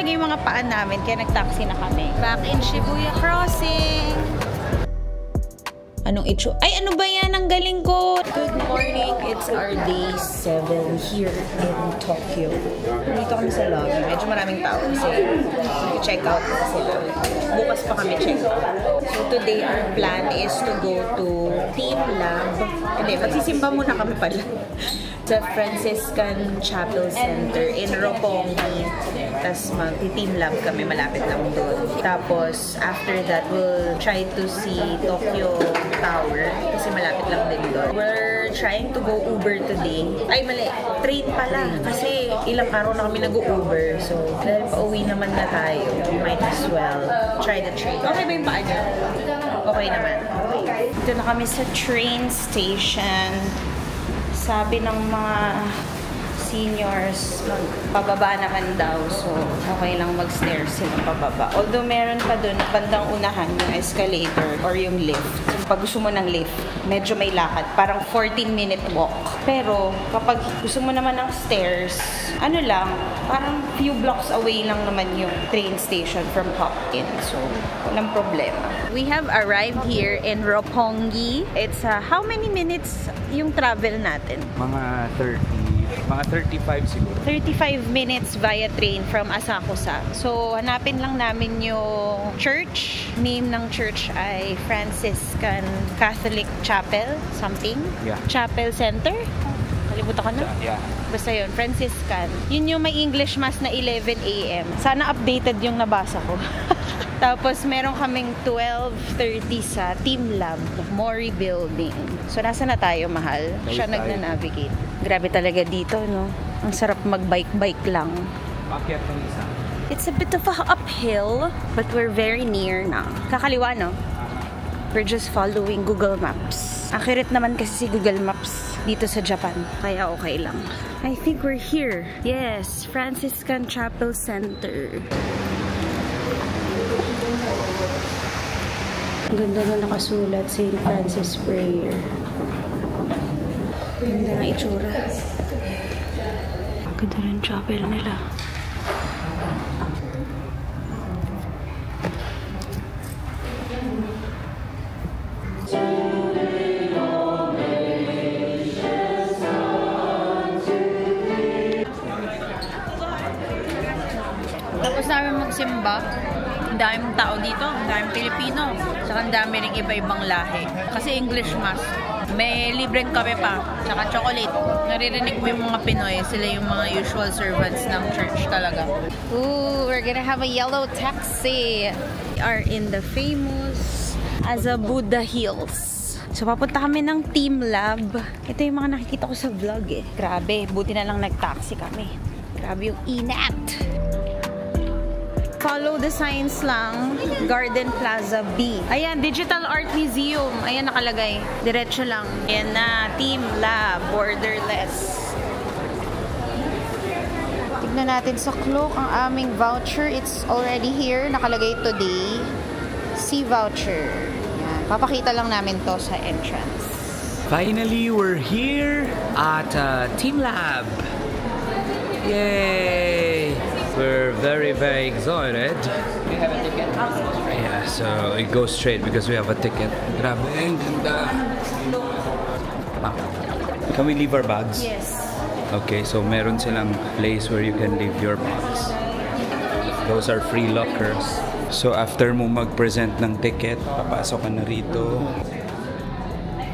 talaga yung mga paan namin, kaya nag-taxi na kami. Back in Shibuya Crossing. Anong itsura? Ay, ano ba yan? Ang galing ko! Good morning! It's our day 7 here in Tokyo. Dito kami sa lobby. Medyo maraming tao kasi check out na sila. Bukas pa kami check out. So today, our plan is to go to Team Lab. Hindi, magsisimba muna kami pala. Sa Franciscan Chapel Center in Roppongi. Tapos mag-team lab kami, malapit lang doon. Tapos, after that, we'll try to see Tokyo Tower kasi malapit lang din doon. We're trying to go Uber today. Ay, mali. Train pala. Kasi ilang araw na kami nag-Uber. So, dahil pauwi naman na tayo, we might as well try the train. Okay ba yung paa niya? Okay naman. Okay. Dito na kami sa train station. Sabi ng mga seniors, magpababa naman daw. So, okay lang mag-stairs sila pababa. Although, meron pa dun, bandang unahan, yung escalator or yung lift. So, pag gusto mo ng lift, medyo may lakad. Parang 14-minute walk. Pero, kapag gusto mo naman ng stairs, ano lang, parang few blocks away lang naman yung train station from Hop-In. So, walang problema. We have arrived here in Roppongi. It's how many minutes yung travel natin? Mga 35 siguro. 35 minutes via train from Asakusa. So, hanapin lang namin yung church. Name ng church ay Franciscan Catholic Chapel, something. Yeah. Chapel Center? Kalimutan ko na? Yeah. Basta yun, Franciscan. Yun yung may English Mass na 11 a.m. Sana updated yung nabasa ko. Tapos, meron kaming 12:30 sa Team Lab, Mori Building. So, nasa na tayo, mahal? Siya nagna-navigate. Grabe talaga dito, no? Ang sarap mag-bike-bike lang. Paakyat ng isa. It's a bit of a uphill, but we're very near na. Kakaliwa, no? We're just following Google Maps. Accurate naman kasi si Google Maps dito sa Japan. Kaya okay lang. I think we're here. Yes, Franciscan Chapel Center. Ang ganda na nakasulat, St. Francis Prayer. Ganda na itsura. Ganda na yung chapel nila. Tapos namin magsimba. Ang daming tao dito, ang daming Pilipino. Saka ang dami rin iba-ibang lahi. Kasi English Mass. May libreng kape pa, saka chocolate. Naririnig mo yung mga Pinoy, sila yung mga usual servants ng church talaga. Ooh, we're gonna have a yellow taxi. We are in the famous Azabuda Hills. So, papunta kami ng Team Lab. Ito yung mga nakikita ko sa vlog eh. Grabe, buti na lang nag-taxi kami. Grabe yung inat. Follow the signs lang. Garden Plaza B. Ayan, Digital Art Museum. Ayan, nakalagay. Diretso lang. Ayan na, Team Lab, borderless. Tignan natin sa clock ang aming voucher. It's already here. Nakalagay today. See voucher. Ayan. Papakita lang namin to sa entrance. Finally, we're here at Team Lab. Yay! We're very, very excited. We have a ticket? Yeah, so it goes straight because we have a ticket. Grabe, ang ganda. Can we leave our bags? Yes. Okay, so meron silang place where you can leave your bags. Those are free lockers. So after mo mag-present ng ticket, papasok ka na rito.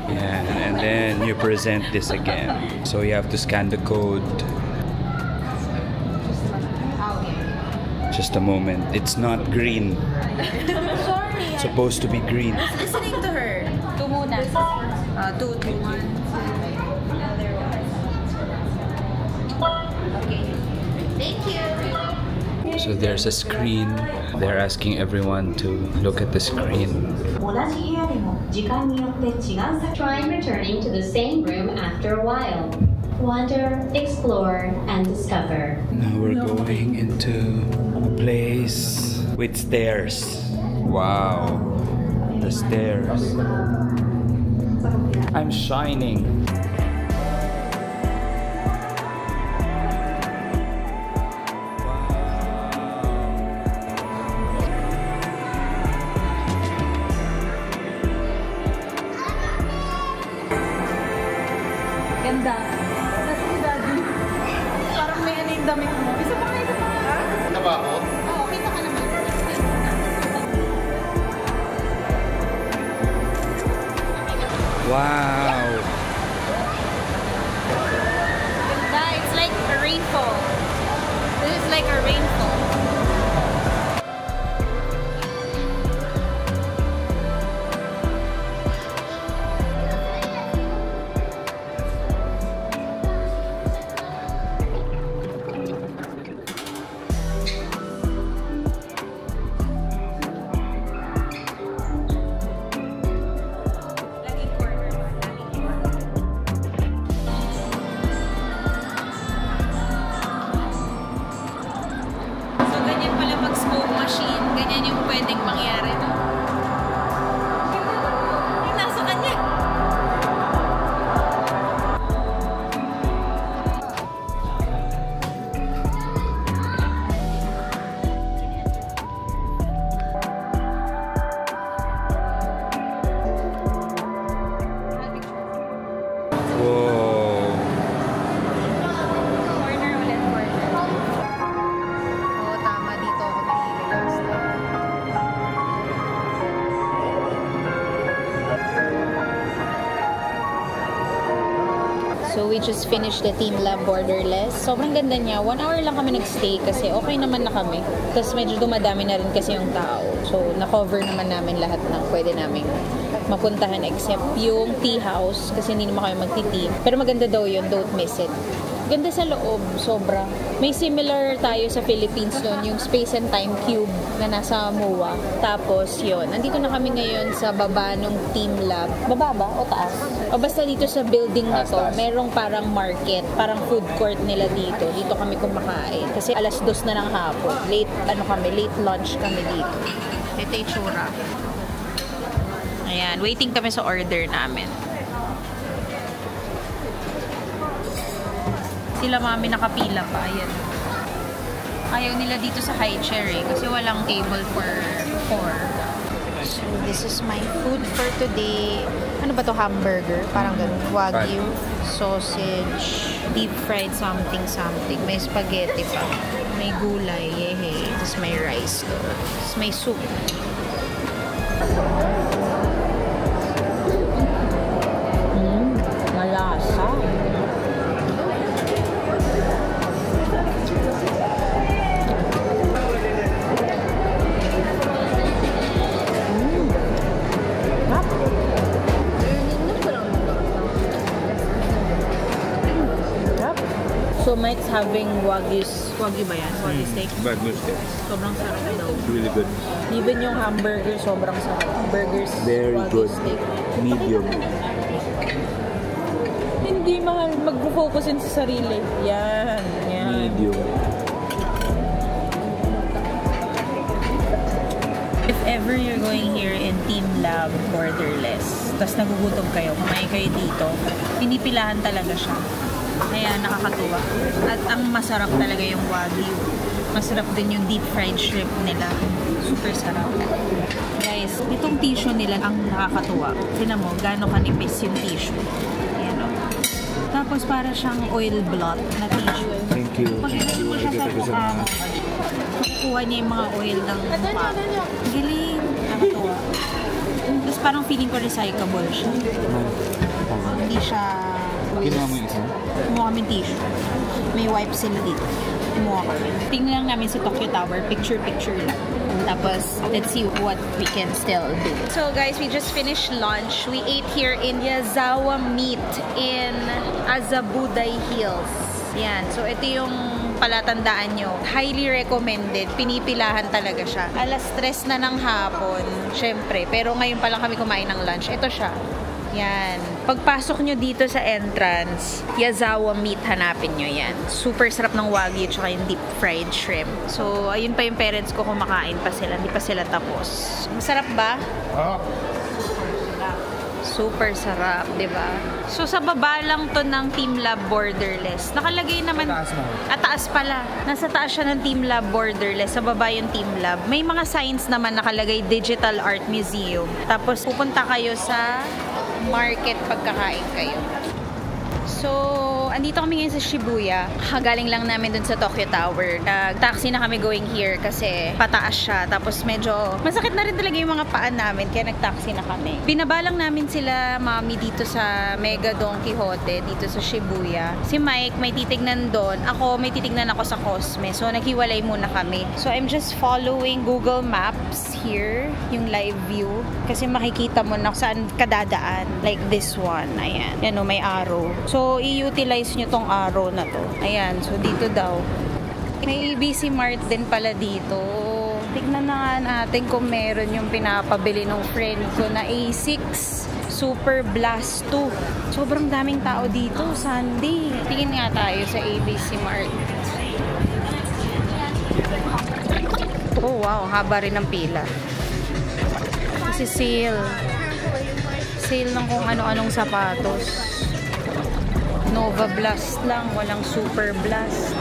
Yeah, and then you present this again. So you have to scan the code. Just a moment. It's not green. Sorry. It's supposed to be green. Listening to her. Two muna. Two. Okay. Thank you. So there's a screen. They're asking everyone to look at the screen. Try returning to the same room after a while. Wander, explore, and discover. Now we're going into a place with stairs. Wow. The stairs. I'm shining. Wow. Ganda. Nasa si Daddy. Parang may ano yung damit mo. Isa pa kayo pa. Ano ba ako? Oo, kita ka naman. Wow! Ganda. It's like a rainfall. This is like a rainfall. Ganyan yung pwedeng mangyari, no? Yung nasa kanya. Wow! Corner ulit, corner. Oo, tama. Dito ako nahihili last time. So we just finished the Team Lab Borderless. Sobrang ganda niya. 1 hour lang kami nag-stay kasi okay naman na kami. Tapos medyo dumadami na rin kasi yung tao. So na-cover naman namin lahat ng pwede namin mapuntahan except yung tea house kasi hindi naman kami magti-tea. Pero maganda daw yun. Don't miss it. Ganda sa loob. Sobra. May similar tayo sa Philippines doon. Yung Space and Time Cube na nasa MOA. Tapos yun. Nandito na kami ngayon sa baba ng Team Lab. Baba ba? O taas? O basta dito sa building na to, merong parang market, parang food court nila dito. Dito kami kumakain. Kasi alas 2 na ng hapon. Late lunch kami dito. Ito yung tsura. Ayan, waiting kami sa order namin. Sila mami nakapila pa. Ayan. Ayaw nila dito sa high chair eh, kasi walang table for 4. So, this is my food for today. Ano ba to? Hamburger? Parang ganun. Wagyu, sausage, deep fried something. May spaghetti pa. May gulay. Yehey. Tapos may rice to. Tapos may soup. Malasa. So Mike's having wagyu ba yan? Wagyu steak? Wagyu steak. Sobrang sarap daw. Really good. Even yung hamburger, sobrang sarap. Burgers, Very wagyu good. steak. Medium. Hindi mahal mag-focusin sa sarili. Yan. Medium. If ever you're going here in Team Lab Borderless, tapos nagugutom kayo, kumain kayo dito, pinipilahan talaga siya. Kaya nakakatuwa. At ang masarap talaga yung wagyu. Masarap din yung deep fried shrimp nila. Super sarap. Guys, itong tissue nila ang nakakatuwa. Tignan mo, gaano kanipis yung tissue. Ayan o. Tapos para siyang oil blot na tissue. Thank you. Pag ilagay mo siya sa mukha mo, makukuha niya yung mga oil ng mukha. Galing. Nakakatuwa. Tapos parang feeling ko recyclable siya. Hindi siya Kinuha mo yung isa? Kumuha kami tissue. May wipes sila dito. Kumuha kami. Tingnan lang namin sa Tokyo Tower. Picture lang. Tapos, let's see what we can still do. So guys, we just finished lunch. We ate here in Yazawa Meat in Azabuday Hills. Yan. So, ito yung palatandaan nyo. Highly recommended. Pinipilahan talaga siya. Alas 3 na ng hapon. Syempre. Pero ngayon pa lang kami kumain ng lunch. Ito siya. Yan. Pagpasok nyo dito sa entrance, Yazawa Meat, hanapin nyo yan. Super sarap ng wagyu tsaka yung deep fried shrimp. So, ayun pa yung parents ko, kumakain pa sila. Hindi pa sila tapos. Masarap ba? Ah. Super sarap, di ba? So, sa baba lang to ng Team Lab Borderless. Nakalagay naman... Taas pala. Nasa taas siya ng Team Lab Borderless. Sa baba yung Team Lab. May mga signs naman nakalagay Digital Art Museum. Tapos, pupunta kayo sa market pagkakain kayo. So, andito kami ngayon sa Shibuya. Kagaling lang namin dun sa Tokyo Tower. Nag-taxi na kami going here kasi pataas siya. Tapos medyo masakit na rin talaga yung mga paan namin kaya nag-taxi na kami. Binabalang namin sila mami dito sa Mega Don Quijote dito sa Shibuya. Si Mike may titignan doon. Ako may titignan ako sa Cosme. So, naghiwalay muna kami. So, I'm just following Google Maps here. Yung live view. Kasi makikita mo na saan kadadaan. Like this one. Ayan. Yan o, may arrow. So, i-utilize nyo tong arrow na to. Ayan. So, dito daw. May ABC Mart din pala dito. Tignan na nga natin kung meron yung pinapabili ng friend ko na A6 Super Blast 2. Sobrang daming tao dito. Sunday. Tingin nga tayo sa ABC Mart. Oh, wow. Haba rin ng pila. Kasi sale. Sale ng kung ano-anong sapatos. Nova Blast lang. Walang Super Blast.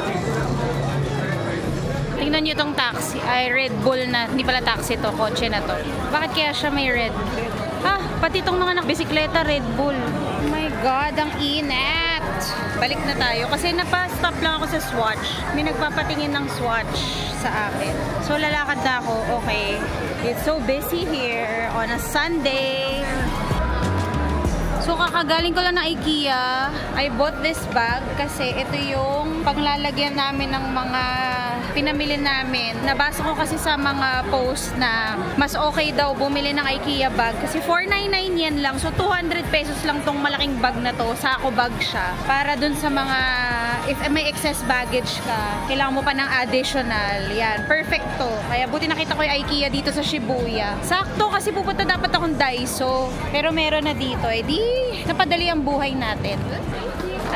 Tingnan nyo itong taxi. Ay, Red Bull na. Hindi pala taxi to. Kotse na to. Bakit kaya siya may red? Ah, pati itong mga nakbisikleta, Red Bull. Oh my God, ang init. Balik na tayo. Kasi napa-stop lang ako sa Swatch. May nagpapatingin ng Swatch sa akin. So, lalakad na ako. Okay. It's so busy here on a Sunday. So, kakagaling ko lang ng IKEA. I bought this bag kasi ito yung panglalagyan namin ng mga pinamili namin. Nabasa ko kasi sa mga post na mas okay daw bumili ng IKEA bag kasi 499 yen lang. So, 200 pesos lang tong malaking bag na to. Sako bag siya. Para dun sa mga, if may excess baggage ka, kailangan mo pa ng additional. Yan. Perfect to. Kaya buti nakita ko yung IKEA dito sa Shibuya. Sakto kasi pupunta dapat akong Daiso. Pero meron na dito. Eh di, napadali ang buhay natin.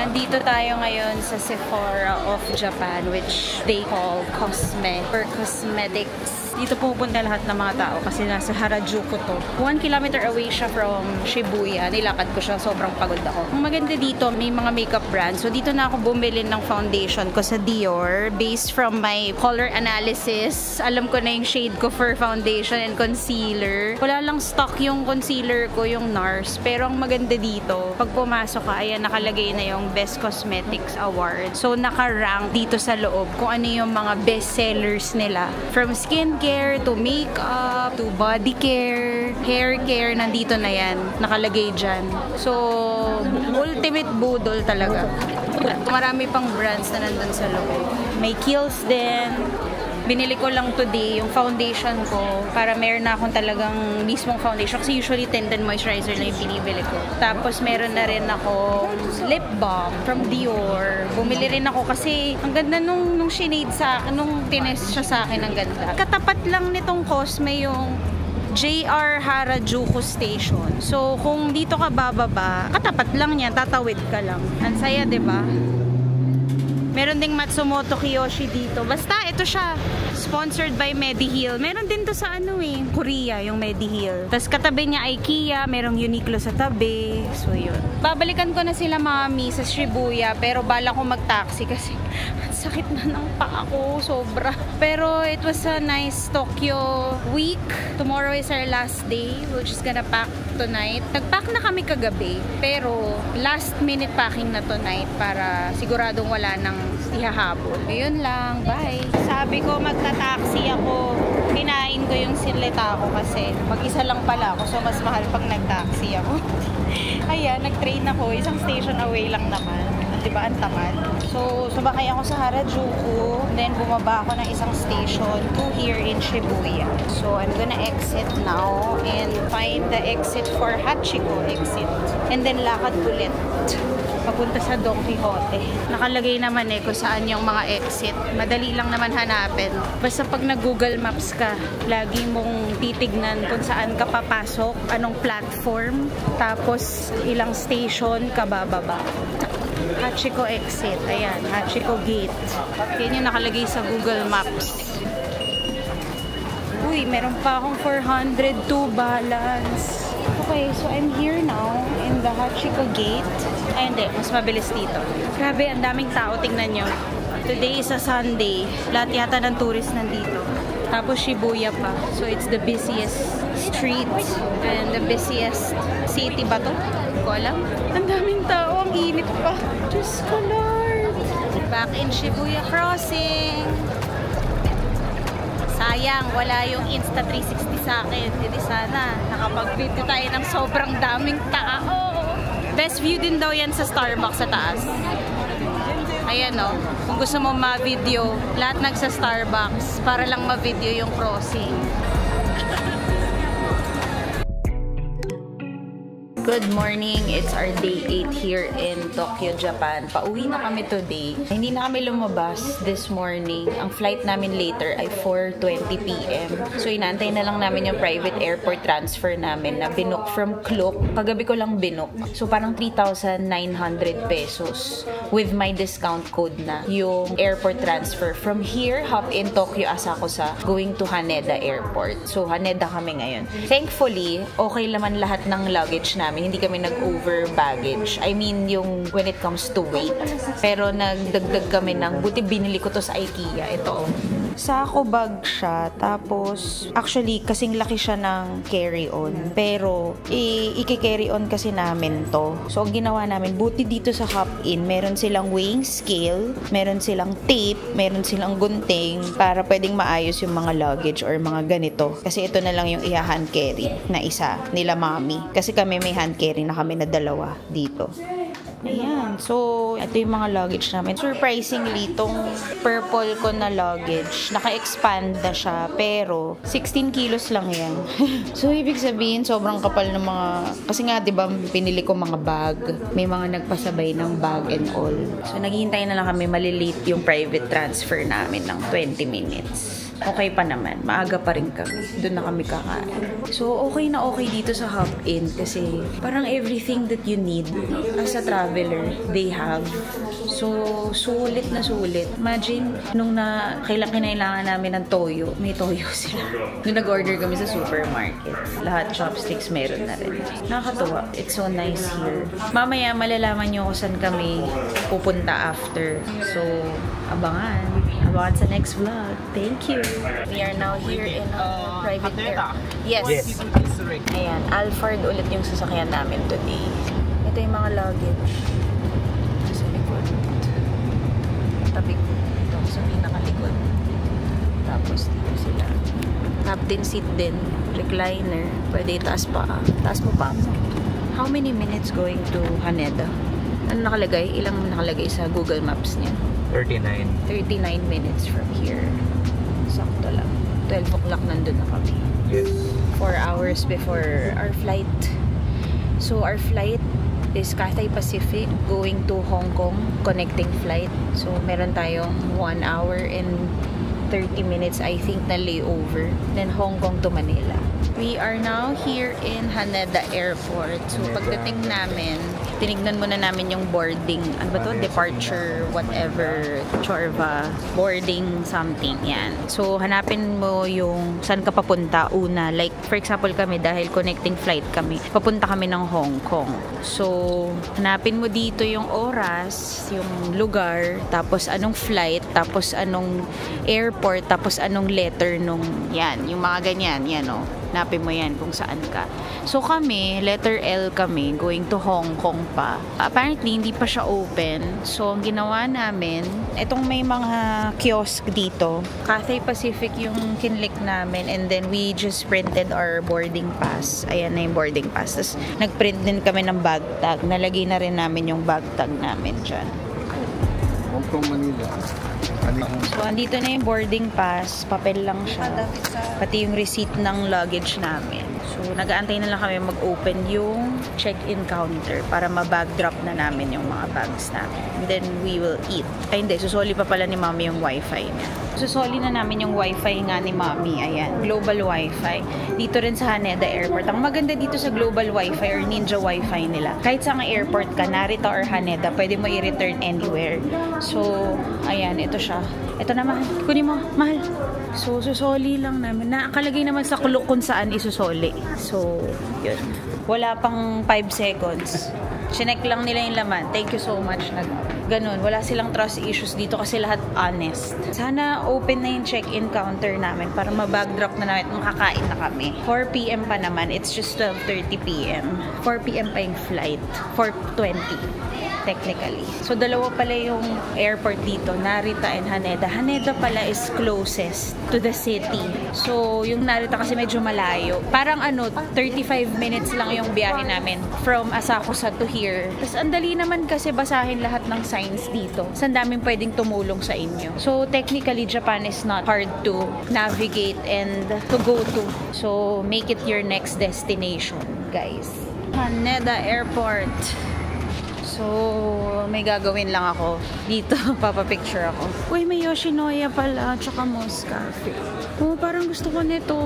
Andito tayo ngayon sa Sephora of Japan, which they call Cosme or Cosmetics. Dito pupunta lahat ng mga tao kasi nasa Harajuku to. 1 kilometer away siya from Shibuya. Nilakad ko siya. Sobrang pagod ako. Ang maganda dito, may mga makeup brands. So, dito na ako bumili ng foundation ko sa Dior. Based from my color analysis, alam ko na yung shade ko for foundation and concealer. Wala lang stock yung concealer ko, yung NARS. Pero ang maganda dito, pag pumasok ka, ayan, nakalagay na yung Best Cosmetics Award. So, naka-rank dito sa loob kung ano yung mga best sellers nila. From skincare to makeup, to body care, hair care, nandito na yan. Nakalagay dyan. So, ultimate budol talaga. Marami pang brands na nandun sa loob. May Kiehl's din. Binili ko lang today yung foundation ko para meron na akong talagang mismong foundation. Kasi usually tinted moisturizer na yung binibili ko. Tapos meron na rin ako lip balm from Dior. Bumili rin ako kasi ang ganda nung shade sa akin, nung tinest siya sa akin, ang ganda. Katapat lang nitong Cosme yung JR Harajuku Station. So, kung dito ka bababa, katapat lang yan, tatawid ka lang. Ang saya, diba? Meron ding Matsumoto Kiyoshi dito. Basta, ito siya. Sponsored by Mediheal. Meron din to sa Korea, yung Mediheal. Tapos katabi niya IKEA, merong Uniqlo sa tabi. So, yun. Babalikan ko na sila mami sa Shibuya, pero bala ko mag-taxi kasi sakit na ng paa ko. Sobra. Pero it was a nice Tokyo week. Tomorrow is our last day. We're just gonna pack tonight. Nag-pack na kami kagabi, pero last minute packing na tonight para siguradong wala nang ihahabol. Ayun lang. Bye. Sabi ko magta-taxi ako. Kinain ko yung sinleta ko kasi mag-isa lang pala ako. So, mas mahal pag nag-taxi ako. Ayan, nag-train ako. Isang station away lang naman. Diba, ang tamad. So, sumakay ako sa Harajuku. Then, bumaba ako ng isang station to here in Shibuya. So, I'm gonna exit now and find the exit for Hachiko exit. And then, lakad ulit papunta sa Don Quijote. Nakalagay naman kung saan yung mga exit. Madali lang naman hanapin. Basta pag nag-Google Maps ka, lagi mong titignan kung saan ka papasok, anong platform, tapos ilang station ka bababa. Hachiko exit. Ayan, Hachiko gate. Yan yung nakalagay sa Google Maps. Uy, meron pa akong 402 balance. Okay, so I'm here now in the Hachiko gate. Ay, hindi. Mas mabilis dito. Grabe, ang daming tao. Tingnan nyo. Today is a Sunday. Lahat yata ng tourist nandito. Tapos Shibuya pa. So, it's the busiest street and the busiest city ba to? Hindi ko alam. Ang daming tao. Ang init pa. Back in Shibuya Crossing. Sayang, wala yung Insta360 sa akin. Hindi sana nakapag-video tayo ng sobrang daming tao. Best view din daw yan sa Starbucks sa taas. Ayan o, kung gusto mo ma-video, lahat nagsa Starbucks para lang ma-video yung crossing. Good morning! It's our day 8 here in Tokyo, Japan. Pauwi na kami today. Hindi na kami lumabas this morning. Ang flight namin later ay 4:20 p.m. So, inaantay na lang namin yung private airport transfer namin na binook from Klook. Kagabi ko lang binook. So, parang 3,900 pesos with my discount code na yung airport transfer. From here, hop in Tokyo Asakusa going to Haneda Airport. So, Haneda kami ngayon. Thankfully, okay naman lahat ng luggage namin. Hindi kami nag-over baggage. I mean, yung when it comes to weight. Pero nagdagdag kami ng, buti binili ko to sa IKEA. Ito. Sako bag siya. Tapos, actually, kasing laki siya ng carry-on. Pero, i-carry on kasi namin to. So, ang ginawa namin, buti dito sa hop-in, meron silang weighing scale, meron silang tape, meron silang gunting para pwedeng maayos yung mga luggage or mga ganito. Kasi ito na lang yung i-hand carry na isa nila mami. Kasi kami may hand carry na kami na dalawa dito. Ayan. So, ito yung mga luggage namin. Surprisingly, itong purple ko na luggage, naka-expand na siya, pero 16 kilos lang yan. So, ibig sabihin, sobrang kapal ng mga, kasi nga, diba, pinili ko mga bag. May mga nagpasabay ng bag and all. So, naghihintay na lang kami, malilate yung private transfer namin ng 20 minutes. Okay pa naman. Maaga pa rin kami. Doon na kami kakain. So, okay na okay dito sa hop-in kasi parang everything that you need as a traveler, they have. So, sulit na sulit. Imagine, nung kinailangan namin ng toyo, may toyo sila. Nung nag-order kami sa supermarket, lahat chopsticks meron na rin. Nakakatuwa. It's so nice here. Mamaya, malalaman nyo kung saan kami pupunta after. So, abangan sa next vlog. Thank you. We are now here in a private airport. Yes. Ayan, Alphard ulit yung sasakyan namin today. Ito yung mga luggage. Sa likod. Tabi ko. Ito sa pinakalikod. Tapos dito sila. Captain seat din. Recliner. Pwede itaas pa. Taas mo pa. How many minutes going to Haneda? Ano nakalagay? Ilang nakalagay sa Google Maps niya? 39 minutes from here. Sakto lang. 12 o'clock nandun na kami. Yes. 4 hours before our flight. So, our flight is Cathay Pacific going to Hong Kong, connecting flight. So, meron tayong 1 hour and 30 minutes, I think, na layover. Then, Hong Kong to Manila. We are now here in Haneda Airport. So, pagdating namin, tinignan muna namin yung boarding, ano ba to? Departure, whatever, Chorva, boarding, something, yan. So, hanapin mo yung saan ka papunta una. Like, for example kami, dahil connecting flight kami, papunta kami ng Hong Kong. So, hanapin mo dito yung oras, yung lugar, tapos anong flight, tapos anong airport, tapos anong letter nung, yan, yung mga ganyan, yan o. Hanapin mo yan kung saan ka. So kami, letter L kami, going to Hong Kong pa. Apparently, hindi pa siya open. So, ang ginawa namin, itong may mga kiosk dito. Cathay Pacific yung kinlik namin and then we just printed our boarding pass. Ayan na yung boarding pass. Tapos, nagprint din kami ng bag tag. Nalagay na rin namin yung bag tag namin dyan. Hong Kong, Manila. So, andito na yung boarding pass. Papel lang siya. Pati yung receipt ng luggage namin. So, nag-aantay na lang kami mag-open yung check-in counter para ma-bag drop na namin yung mga bags namin. And then, we will eat. Ay, hindi. Susoli pa pala ni Mami yung wifi niya. Susoli na namin yung wifi nga ni Mami. Ayan. Global wifi. Dito rin sa Haneda Airport. Ang maganda dito sa global wifi or ninja wifi nila. Kahit sa airport ka, Narita or Haneda, pwede mo i-return anywhere. So, ayan. Ito siya. Ito na, mahal. Kunin mo. Mahal. So, susoli lang namin. Nakalagay naman sa kulok kung saan isusoli. So, yun. Wala pang 5 seconds. Chinek lang nila yung laman. Thank you so much. Ganun. Wala silang trust issues dito kasi lahat honest. Sana open na yung check-in counter namin para ma-bag drop na namin. Makakain na kami. 4 p.m. pa naman. It's just 12:30 p.m. 4 p.m. pa yung flight. 4:20. technically. So, dalawa pala yung airport dito, Narita and Haneda. Haneda pala is closest to the city. So, yung Narita kasi medyo malayo. Parang 35 minutes lang yung biyahe namin from Asakusa to here. Tapos, ang dali naman kasi basahin lahat ng signs dito. So, ang daming pwedeng tumulong sa inyo. So, technically, Japan is not hard to navigate and to go to. So, make it your next destination, guys. Haneda Airport. So, may gagawin lang ako. Dito, papapicture ako. Uy, may Yoshinoya pala, tsaka Moss Cafe. Oh, parang gusto ko nito.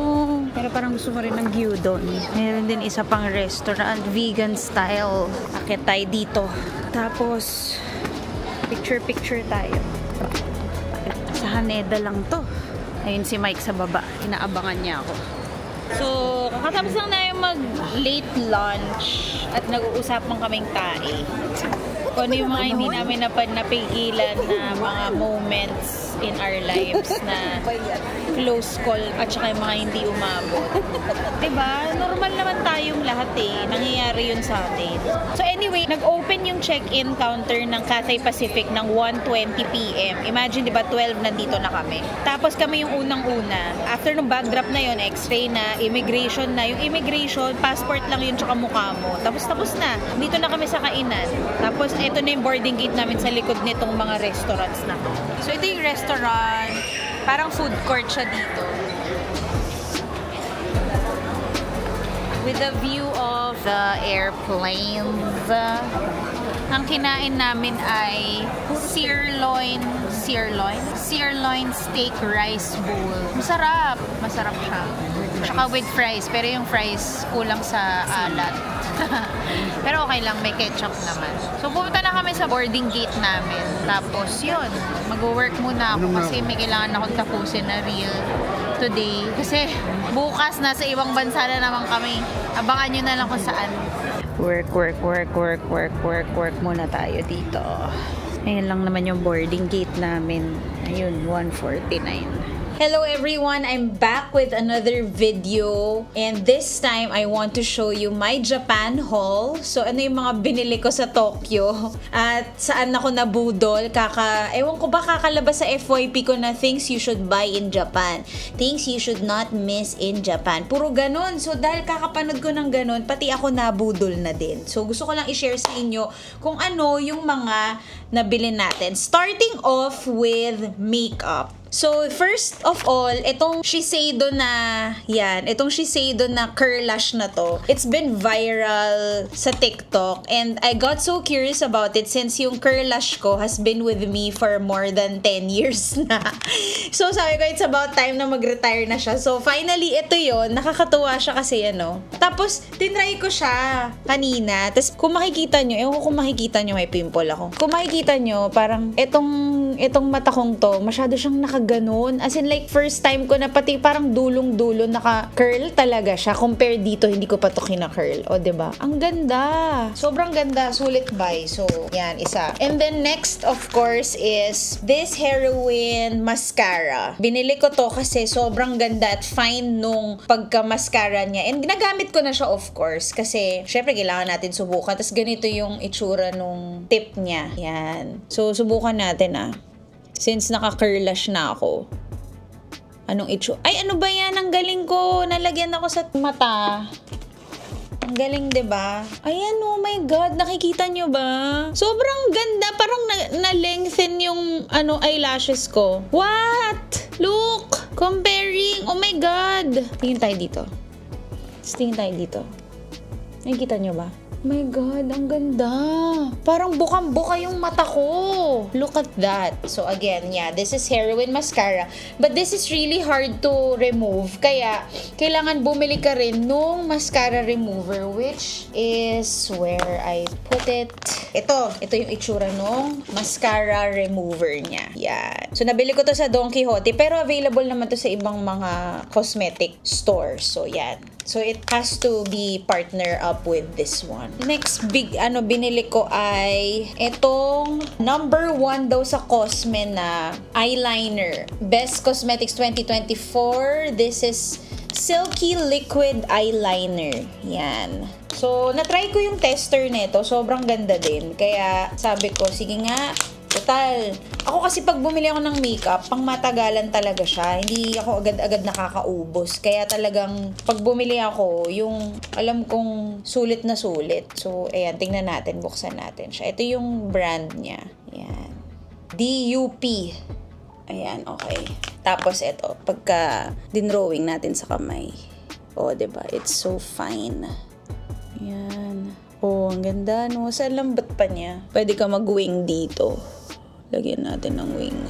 Pero parang gusto ko rin ng gyudon. Meron din isa pang restaurant, vegan style. Akit tayo dito. Tapos, picture tayo. Sa Haneda lang to. Ayun si Mike sa baba. Inaabangan niya ako. So, kakatapos lang na yung mag-late lunch at nag-uusapan kaming tae. Kung ano yung mga hindi namin napigilan na mga moments in our lives na close call at saka yung mga hindi umabot. Diba? Normal naman tayong lahat eh. Nangyayari yun sa atin. So anyway, nag-open yung check-in counter ng Cathay Pacific ng 1:20 PM. Imagine, diba, 12 nandito na kami. Tapos kami yung unang-una. After nung backdrop na yun, x-ray na, immigration na. Yung immigration, passport lang yun tsaka mukha mo. Tapos na. Dito na kami sa kainan. Tapos ito na yung boarding gate namin sa likod nitong mga restaurants na. So ito yung restaurant. Parang food court siya dito. With the view of the airplanes. Ang kinain namin ay sirloin steak rice bowl. Masarap siya. Tsaka with fries, pero yung fries kulang sa alat. Pero okay lang, may ketchup naman. So pumunta na kami sa boarding gate namin. Tapos yun, mag-work muna ako kasi may kailangan akong tapusin na reel today. Kasi bukas nasa ibang bansa na naman kami. Abangan nyo na lang kung saan. Work muna tayo dito. Ayun lang naman yung boarding gate namin. Ayun, 1:49. Hello everyone! I'm back with another video and this time I want to show you my Japan haul. So ano yung mga binili ko sa Tokyo at saan ako nabudol. Ewan ko ba kakalabas sa FYP ko na things you should buy in Japan. Things you should not miss in Japan. Puro ganun. So dahil kakapanood ko ng ganun, pati ako nabudol na din. So gusto ko lang i-share sa inyo kung ano yung mga nabili natin. Starting off with makeup. So, first of all, itong Shiseido na curl lash na to, it's been viral sa TikTok and I got so curious about it since yung curl lash ko has been with me for more than 10 years na. So, sabi ko, it's about time na mag-retire na siya. So, finally, ito yon. Nakakatuwa siya kasi, Tapos, tinry ko siya kanina. Tapos, kung makikita nyo, kung makikita nyo, may pimple ako. Kung makikita nyo, parang itong mata kong to, masyado siyang ganun. As in like first time ko na pati parang dulong-dulo naka-curl talaga siya. Compare dito, hindi ko pa to kina-curl. O, diba? Ang ganda. Sobrang ganda. Sulit buy. So, yan, isa. And then next, of course, is this Heroine mascara. Binili ko to kasi sobrang ganda at fine nung pagka-mascara niya. And ginagamit ko na siya, of course, kasi syempre kailangan natin subukan. Tapos ganito yung itsura nung tip niya. Yan. So, subukan natin Since naka-curlash na ako. Anong itsura? Ay, ano ba yan? Ang galing ko. Nalagyan ako sa mata. Ang galing, diba? Ayan, oh my God. Nakikita nyo ba? Sobrang ganda. Parang na-lengthen yung eyelashes ko. What? Look! Comparing. Oh my God. Tingin tayo dito. Tingin tayo dito. Nakikita nyo ba? Oh my God, ang ganda. Parang bukang-buka yung mata ko. Look at that. So again, yeah, this is Heroine mascara. But this is really hard to remove. Kaya, kailangan bumili ka rin nung mascara remover, which is where I put it. Ito yung itsura nung mascara remover niya. Yan. So, nabili ko to sa Don Quijote, pero available naman to sa ibang mga cosmetic stores. So, yan. So, it has to be partner up with this one. Next big binili ko ay itong number 1 daw sa Cosme na eyeliner. Best Cosmetics 2024. This is Silky Liquid Eyeliner. Yan. So, na-try ko yung tester nito. Sobrang ganda din. Kaya, sabi ko, sige nga, total. Ako kasi pag bumili ako ng makeup, pang matagalan talaga siya. Hindi ako agad-agad nakakaubos. Kaya talagang pag bumili ako, yung alam kong sulit na sulit. So, ayan, tingnan natin, buksan natin siya. Ito yung brand niya. Ayan. DUP. Ayan, okay. Tapos ito, pagka dinrowing natin sa kamay. Oh, diba? It's so fine. Ayan. Oh, ang ganda, no? Sa lambot pa niya. Pwede ka mag-wing dito. Lagyan natin ng wing.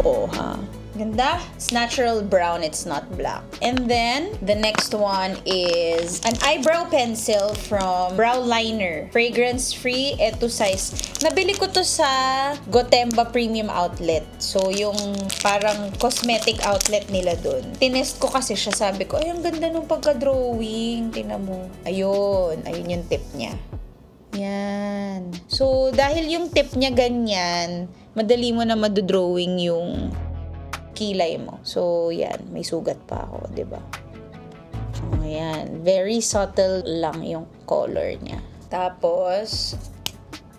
Oh, ha? Ganda. It's natural brown. It's not black. And then, the next one is an eyebrow pencil from Brow Liner. Fragrance-free. Ito size. Nabili ko to sa Gotemba Premium Outlet. So, yung parang cosmetic outlet nila dun. Tinest ko kasi siya. Sabi ko, ay, ang ganda nung pagka-drawing. Tingnan mo. Ayun. Ayun yung tip niya. Yan. So, dahil yung tip niya ganyan, madali mo na madodrawing yung kilay mo. So, yan. May sugat pa ako, diba? So, yan. Very subtle lang yung color niya. Tapos,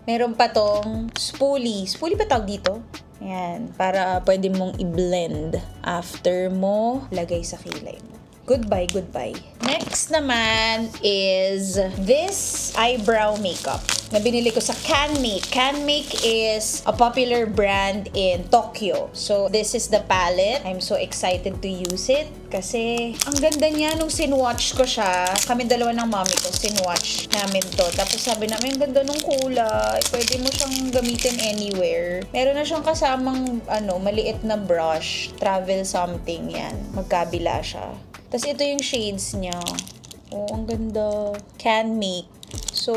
meron pa tong spoolie. Spoolie ba tawag dito? Yan. Para pwede mong i-blend after mo lagay sa kilay mo. Goodbye, goodbye. Next naman is this eyebrow makeup na binili ko sa CanMake. CanMake is a popular brand in Tokyo. So, this is the palette. I'm so excited to use it kasi ang ganda niya nung sinwatch ko siya. Kami dalawa ng mommy ko, sinwatch namin to. Tapos sabi namin, ang ganda nung kulay. Pwede mo siyang gamitin anywhere. Meron na siyang kasamang maliit na brush. Travel something yan. Magkabila siya. Tapos ito yung shades niya. Oh, ang ganda. CanMake. So,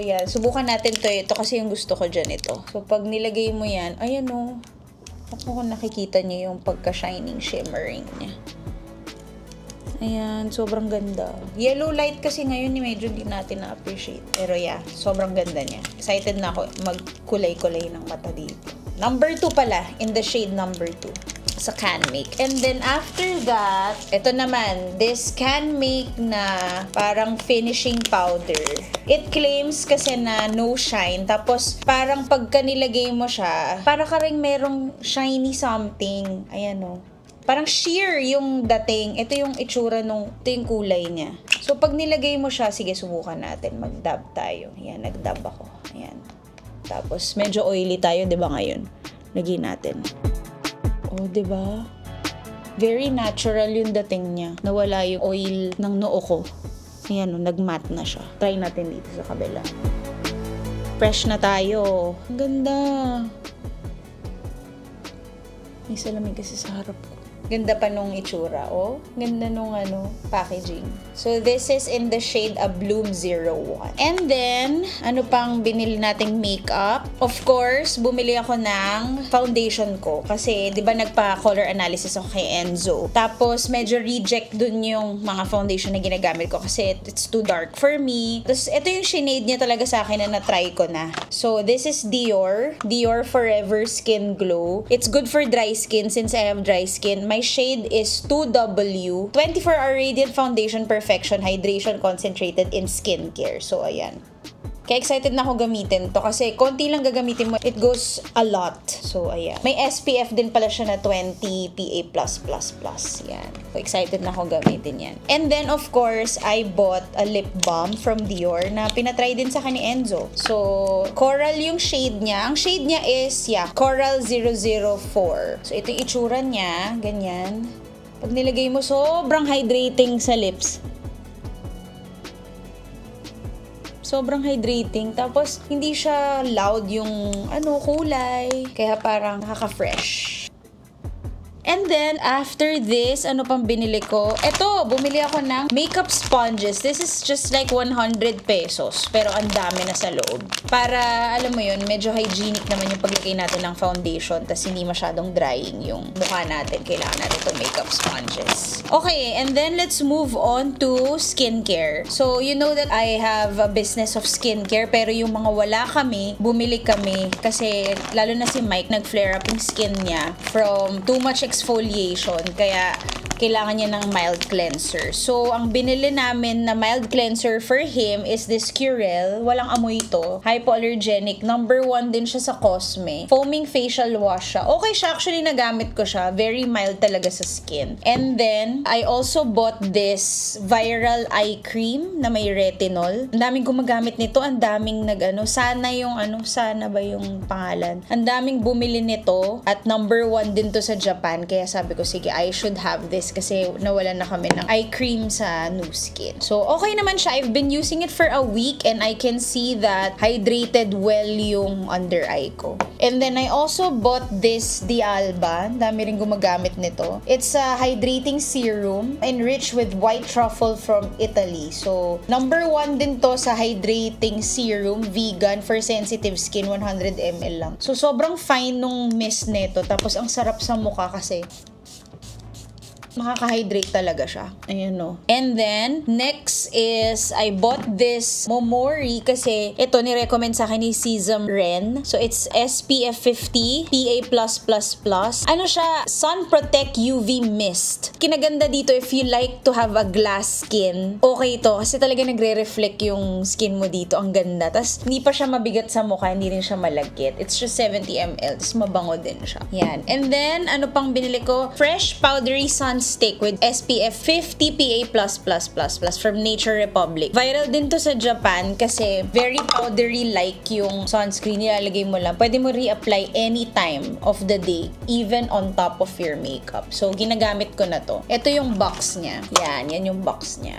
yan. Subukan natin to. Ito kasi yung gusto ko dyan ito. So, pag nilagay mo yan, ayan o. Ako nakikita niyo yung pagka-shining, shimmering niya. Ayan, sobrang ganda. Yellow light kasi ngayon, medyo di natin na-appreciate. Pero yeah, sobrang ganda niya. Excited na ako magkulay-kulay ng mata dito. Number 2 pala, in the shade number 2. Sa CanMake. And then after that, ito naman, this CanMake na parang finishing powder. It claims kasi na no shine. Tapos parang pagka nilagay mo siya, para ka rin merong shiny something. Ayan o. Parang sheer yung dating. Ito yung itsura ito yung kulay niya. So pag nilagay mo siya, sige subukan natin. Mag-dab tayo. Ayan, nag-dab ako. Ayan. Tapos medyo oily tayo, 'di ba ngayon? Lagyan natin. Oh, diba? Very natural yung dating niya. Nawala yung oil ng noo ko. Ayan, nag-matte na siya. Try natin dito sa kabila. Fresh na tayo. Ang ganda. May salamin kasi sa harap ko. Ganda pa nung itsura, oh. Ganda nung packaging. So, this is in the shade A Bloom 01. And then, ano pang binili nating makeup? Of course, bumili ako ng foundation ko. Kasi, di ba nagpa-color analysis ako kay Enzo. Tapos, medyo reject dun yung mga foundation na ginagamit ko kasi it's too dark for me. Tapos, ito yung shade niya talaga sa akin na na-try ko na. So, this is Dior. Dior Forever Skin Glow. It's good for dry skin since I have dry skin. My shade is 2W. 24-hour Radiant Foundation Perfection Hydration Concentrated in Skincare. So, ayan. Kaya excited na ako gamitin to kasi konti lang gagamitin mo. It goes a lot. So, ayan. May SPF din pala siya na 20 PA+++. Yan. So, excited na ako gamitin yan. And then, of course, I bought a lip balm from Dior na pinatry din sa akin ni Enzo. So, coral yung shade niya. Ang shade niya is, Coral 004. So, ito yung itsura niya. Ganyan. Pag nilagay mo, sobrang hydrating sa lips. Sobrang hydrating. Tapos, hindi siya loud yung kulay. Kaya parang nakaka-fresh. And then, after this, ano pang binili ko? Eto, bumili ako ng makeup sponges. This is just like 100 pesos. Pero ang dami na sa loob. Para, alam mo yun, medyo hygienic naman yung paglagay natin ng foundation. Tas hindi masyadong drying yung mukha natin. Kailangan natin itong makeup sponges. Okay, and then let's move on to skincare. So, you know that I have a business of skincare. Pero yung mga wala kami, bumili kami. Kasi, lalo na si Mike, nag-flare up yung skin niya from too much exposure exfoliation. Kaya kailangan niya ng mild cleanser. So, ang binili namin na mild cleanser for him is this Curel. Walang amoy ito. Hypoallergenic. Number 1 din siya sa Cosme. Foaming facial wash siya. Okay siya. Actually, nagamit ko siya. Very mild talaga sa skin. And then, I also bought this viral eye cream na may retinol. Ang daming gumagamit nito. Ang daming sana ba yung pangalan? Ang daming bumili nito. At number 1 din to sa Japan. Kaya sabi ko, sige, I should have this kasi nawalan na kami ng eye cream sa Nu Skin. So, okay naman siya. I've been using it for a week and I can see that hydrated well yung under eye ko. And then, I also bought this D'Alba. Dami rin gumagamit nito. It's a hydrating serum enriched with white truffle from Italy. So, number 1 din to sa hydrating serum, vegan for sensitive skin, 100 ml lang. So, sobrang fine nung mist nito. Tapos, ang sarap sa mukha kasi makaka-hydrate talaga siya. Ayan no. And then, next is, I bought this Momori kasi ito ni-recommend sa akin ni Sesam Ren. So, it's SPF 50, PA+++. Ano siya? Sun Protect UV Mist. Kinaganda dito if you like to have a glass skin. Okay to kasi talaga nagre-reflect yung skin mo dito. Ang ganda. Tapos, hindi pa siya mabigat sa mukha. Hindi rin siya malagkit. It's just 70 ml. Tapos, mabango din siya. Yan. And then, ano pang binili ko? Fresh Powdery Sun Stick with SPF 50 PA+++ from Nature Republic. Viral din to sa Japan kasi very powdery like yung sunscreen. Nilalagay mo lang. Pwede mo reapply anytime of the day, even on top of your makeup. So, ginagamit ko na to. Ito yung box niya. Yan yung box niya.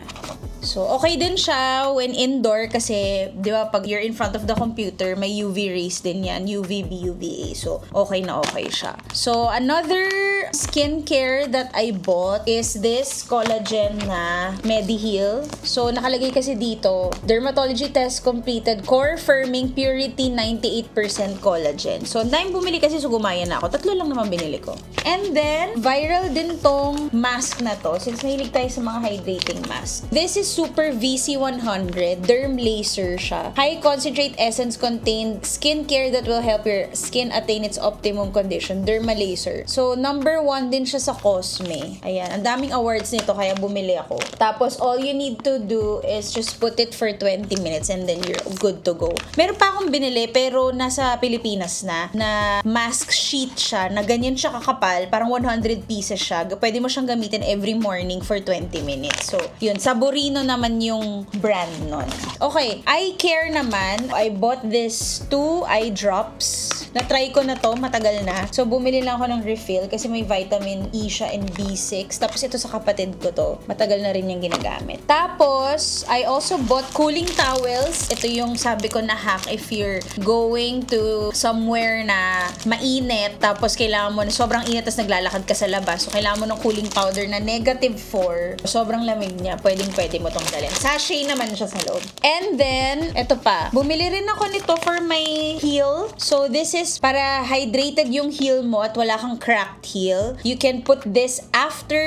So, okay din siya when indoor kasi, di ba, pag you're in front of the computer, may UV rays din yan. UVB, UVA. So, okay na okay siya. So, another skincare that I bought is this collagen na Mediheal. So, nakalagay kasi dito, dermatology test completed, core firming purity 98% collagen. So, dahil bumili kasi so gumaya na ako. 3 lang naman binili ko. And then, viral din tong mask na to since mahilig tayo sa mga hydrating mask. This is Super VC100 Derm Laser siya. High concentrate essence contained skincare that will help your skin attain its optimum condition. Derma Laser. So, number 1 din siya sa Cosme. Ayan. Ang daming awards nito kaya bumili ako. Tapos, all you need to do is just put it for 20 minutes and then you're good to go. Meron pa akong binili pero nasa Pilipinas na mask sheet siya na ganyan siya kakapal. Parang 100 pieces siya. Pwede mo siyang gamitin every morning for 20 minutes. So, yun. Saborino naman yung brand nun. Okay. Eye care naman. I bought this 2 eye drops. Na-try ko na to. Matagal na. So, bumili lang ako ng refill kasi may vitamin E siya and B6. Tapos, ito sa kapatid ko to. Matagal na rin yung ginagamit. Tapos, I also bought cooling towels. Ito yung sabi ko na hack if you're going to somewhere na mainit. Tapos, kailangan mo na sobrang init tapos naglalakad ka sa labas. So, kailangan mo ng cooling powder na -4. Sobrang lamig niya. Pwede mo tong dalhin. Sachet naman siya sa loob. And then, ito pa. Bumili rin ako nito for my heel. So, this is para hydrated yung heel mo at wala kang cracked heel. You can put this after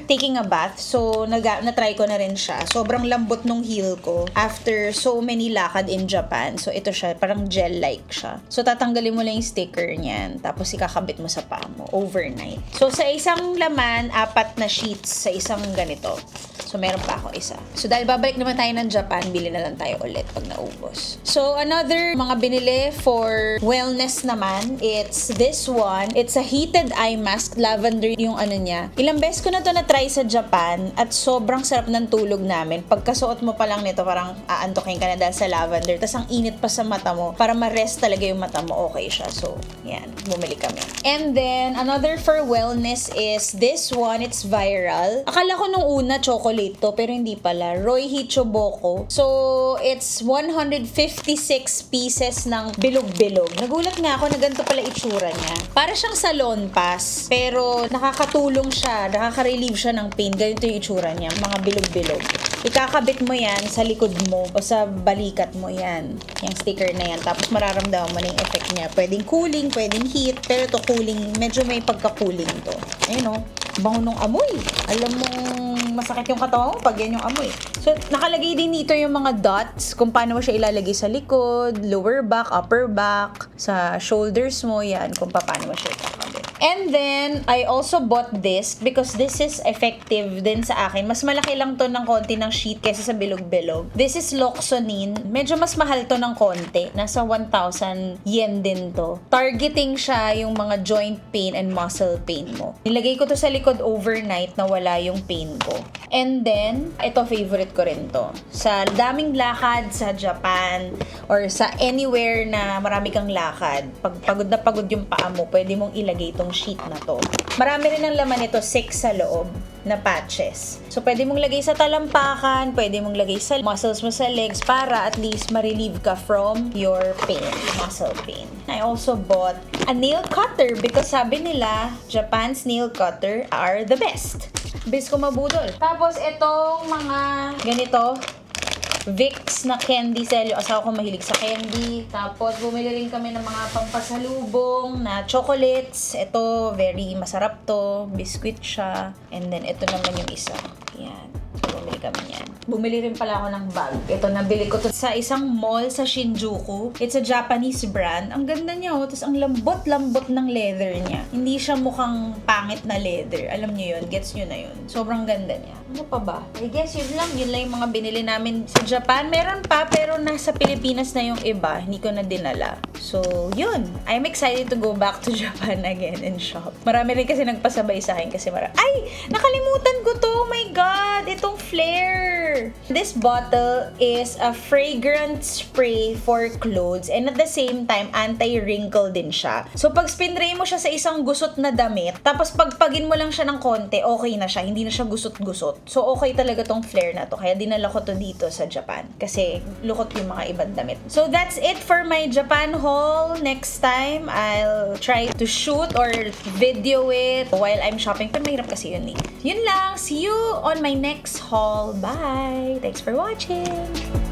taking a bath. So, na-try ko na rin siya. Sobrang lambot nung heel ko after so many lakad in Japan. So, ito siya. Parang gel-like siya. So, tatanggalin mo lang yung sticker niyan. Tapos, ikakabit mo sa paa mo overnight. So, sa isang laman, 4 na sheets sa isang ganito. So, meron pa ako isa. So, dahil babalik naman tayo ng Japan, bili na lang tayo ulit pag naubos. So, another mga binili for wellness naman, it's this one. It's a heated eye mask. Lavender yung ano niya. Ilang beses ko na to na-try sa Japan at sobrang sarap ng tulog namin. Pagkasuot mo pa lang nito, parang aantokin ka na dahil sa lavender. Tapos, ang init pa sa mata mo. Para ma-rest talaga yung mata mo, okay siya. So, yan. Bumili kami. And then, another for wellness is this one. It's viral. Akala ko nung una, chocolate to, pero hindi pala. Roy Hichoboko. So, it's 156 pieces ng bilog-bilog. Nagulat nga ako na ganito pala itsura niya. Para siyang salon pass, pero nakakatulong siya, nakaka-relieve siya ng pain. Ganito yung itsura niya, mga bilog-bilog. Ikakabit mo yan sa likod mo o sa balikat mo yan. Yung sticker na yan. Tapos mararamdaman mo na yung effect niya. Pwedeng cooling, pwedeng heat, pero to cooling, medyo may pagka-cooling to. Ayun o. Bango nung amoy. Alam mo, masakit yung katawan mo pag yan yung amoy. So, nakalagay din dito yung mga dots kung paano mo siya ilalagay sa likod, lower back, upper back, sa shoulders mo, yan, kung paano mo siya ikakabit. And then, I also bought this because this is effective din sa akin. Mas malaki lang to ng konti ng sheet kaysa sa bilog-bilog. This is Loxonin. Medyo mas mahal to ng konti. Nasa 1,000 yen din to. Targeting siya yung mga joint pain and muscle pain mo. Nilagay ko to sa likod overnight na wala yung pain ko. And then, ito favorite ko rin to. Sa daming lakad sa Japan or sa anywhere na marami kang lakad, pag pagod na pagod yung paa mo, pwede mong ilagay itong sheet na to. Marami rin ang laman nito, 6 sa loob na patches. So, pwede mong lagay sa talampakan, pwede mong lagay sa muscles mo sa legs para at least ma-relieve ka from your pain, muscle pain. I also bought a nail cutter because sabi nila, Japan's nail cutter are the best. Bis ko mabudol. Tapos, itong mga ganito, Vicks na candy sell. Yung asawa ko mahilig sa candy. Tapos, bumili rin kami ng mga pampasalubong na chocolates. Ito, very masarap to. Biscuit siya. And then, ito naman yung isa. Yan. Bumili kami yan. Bumili rin pala ako ng bag. Ito, nabili ko to sa isang mall sa Shinjuku. It's a Japanese brand. Ang ganda niya, oh. Tapos, ang lambot-lambot ng leather niya. Hindi siya mukhang pangit na leather. Alam niyo yun. Gets niyo na yun. Sobrang ganda niya. Ano pa ba? I guess yun lang. Yun lang yung mga binili namin sa Japan. Meron pa, pero nasa Pilipinas na yung iba. Hindi ko na dinala. So, yun. I'm excited to go back to Japan again and shop. Marami rin kasi nagpasabay sa akin kasi ay! Nakalimutan ko to! Oh my God! Itong flare! This bottle is a fragrance spray for clothes and at the same time, anti-wrinkle din siya. So, pag spinray mo siya sa isang gusot na damit, tapos pagpagin mo lang siya ng konti, okay na siya. Hindi na siya gusot-gusot. So, okay talaga tong flare na to. Kaya dinala ko to dito sa Japan. Kasi lukot yung mga ibang damit. So, that's it for my Japan haul. Next time, I'll try to shoot or video it while I'm shopping. Pero mahirap kasi yun eh. Yun lang. See you on my next haul. Bye! Thanks for watching!